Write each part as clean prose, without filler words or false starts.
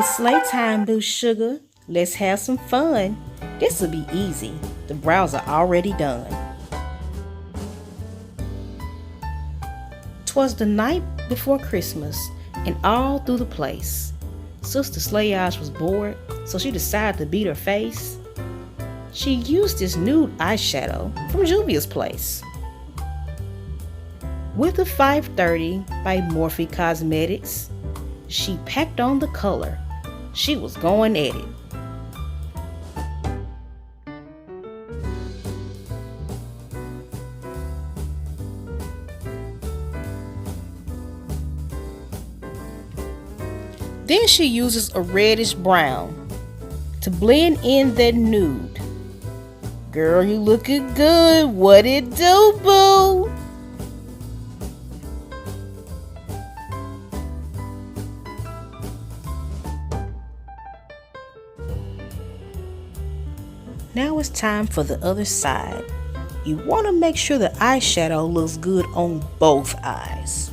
It's sleigh time, Boo Sugar. Let's have some fun. This will be easy. The brows are already done. 'Twas the night before Christmas, and all through the place, Sister Slayage was bored, so she decided to beat her face. She used this nude eyeshadow from Juvia's place. With a 530 by Morphe Cosmetics, she packed on the color. She was going at it. Then she uses a reddish brown to blend in that nude. Girl, you looking good. What it do, boo? Now it's time for the other side. You want to make sure the eyeshadow looks good on both eyes.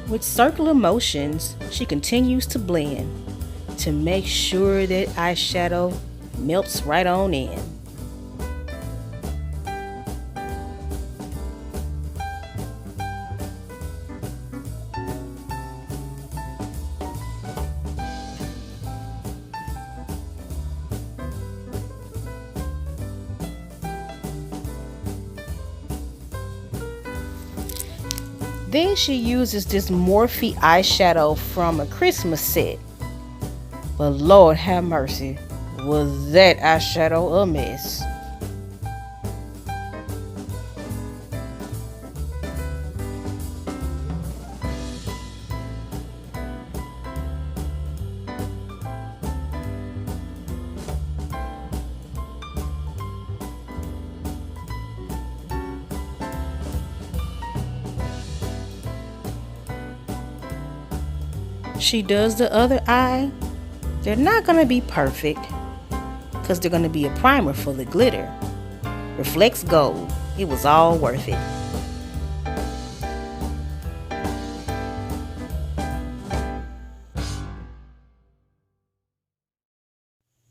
With circular motions, she continues to blend to make sure that eyeshadow melts right on in. Then she uses this Morphe eyeshadow from a Christmas set. But Lord have mercy, was that eyeshadow a mess. She does the other eye. They're not going to be perfect because they're going to be a primer for the glitter. Reflects gold. It was all worth it.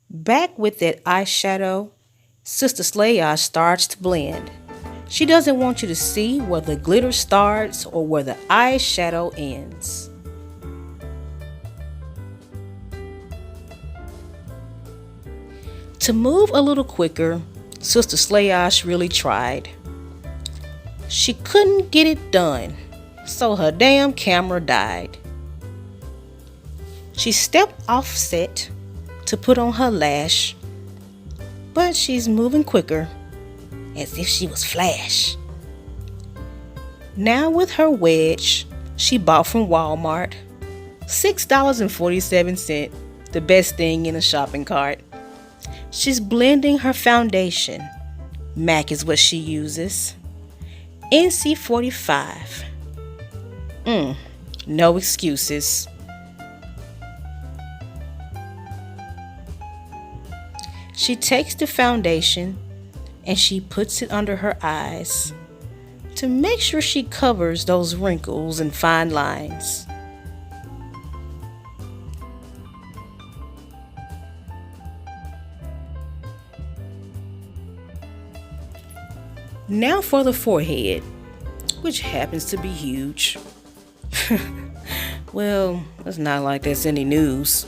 Back with that eyeshadow, Sister Slayage starts to blend. She doesn't want you to see where the glitter starts or where the eyeshadow ends. To move a little quicker, Sister Slayage really tried. She couldn't get it done, so her damn camera died. She stepped off set to put on her lash, but she's moving quicker, as if she was Flash. Now with her wedge, she bought from Walmart, $6.47, the best thing in a shopping cart. She's blending her foundation. MAC is what she uses. NC45. No excuses. She takes the foundation and she puts it under her eyes to make sure she covers those wrinkles and fine lines. Now for the forehead, which happens to be huge. Well, it's not like that's any news.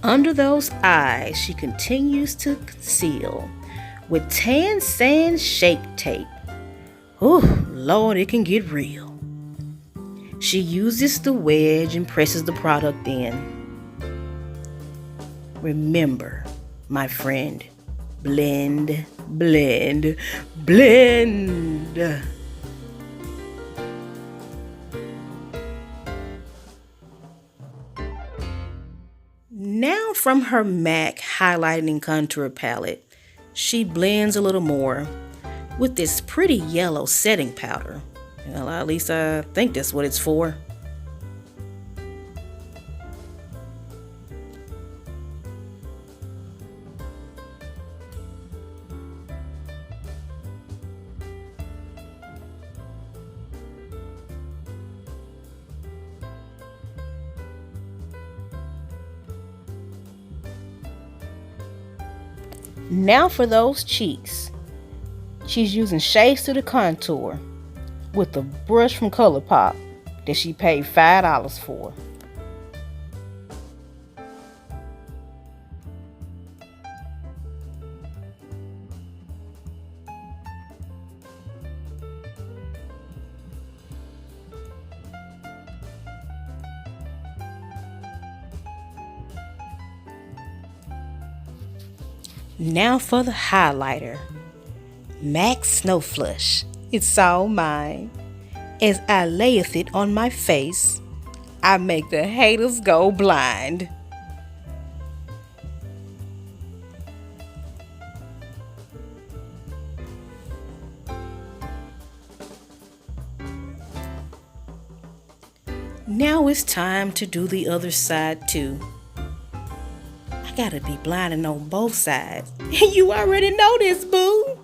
Under those eyes, she continues to conceal with tan sand shape tape. Oh, Lord, it can get real. She uses the wedge and presses the product in. Remember, my friend, blend, blend, blend. Now from her MAC highlighting contour palette, she blends a little more with this pretty yellow setting powder. Well, at least I think that's what it's for. Now for those cheeks. She's using shades to the contour with a brush from ColourPop that she paid $5 for. Now for the highlighter. MAC Snow Flush. It's all mine. As I layeth it on my face, I make the haters go blind. Now it's time to do the other side too. I gotta be blinding on both sides. You already know this, boo.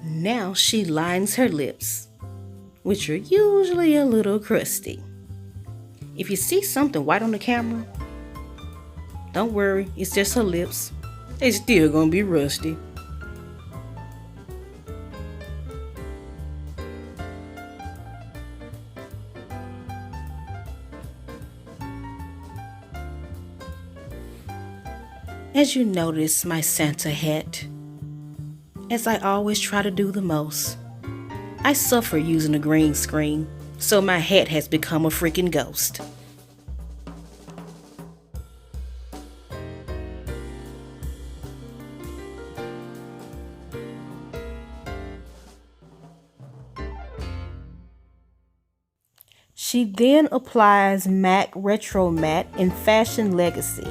Now she lines her lips, which are usually a little crusty. If you see something white on the camera, don't worry, it's just her lips. They're still gonna be rusty. As you notice my Santa hat, as I always try to do the most, I suffer using a green screen, so my hat has become a freaking ghost. She then applies MAC Retro Matte in Fashion Legacy.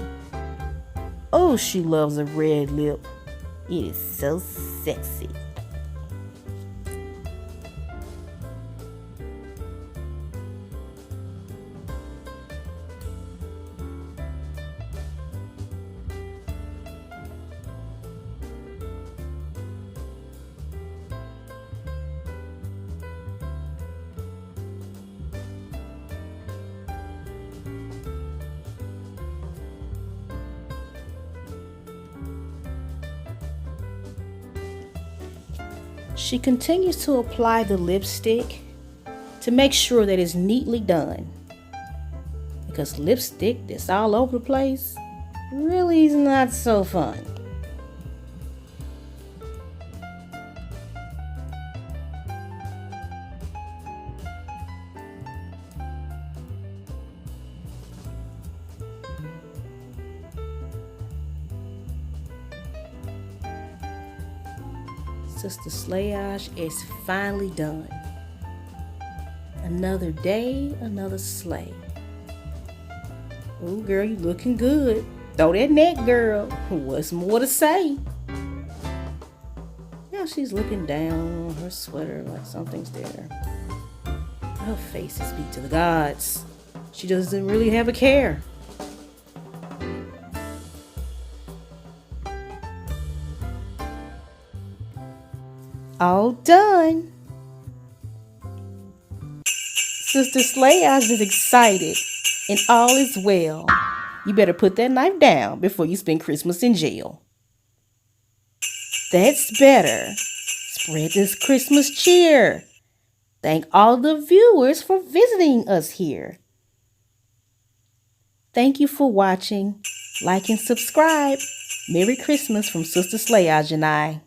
Oh, she loves a red lip. It is so sexy. She continues to apply the lipstick to make sure that it's neatly done, because lipstick that's all over the place really is not so fun. Sister Slayage is finally done. Another day, another slay. Ooh, girl, you looking good. Throw that neck, girl. What's more to say? Now she's looking down on her sweater like something's there. Her face is beat to the gods. She doesn't really have a care. All done. Sister Slayage is excited and all is well. You better put that knife down before you spend Christmas in jail. That's better. Spread this Christmas cheer. Thank all the viewers for visiting us here. Thank you for watching. Like and subscribe. Merry Christmas from Sister Slayage and I.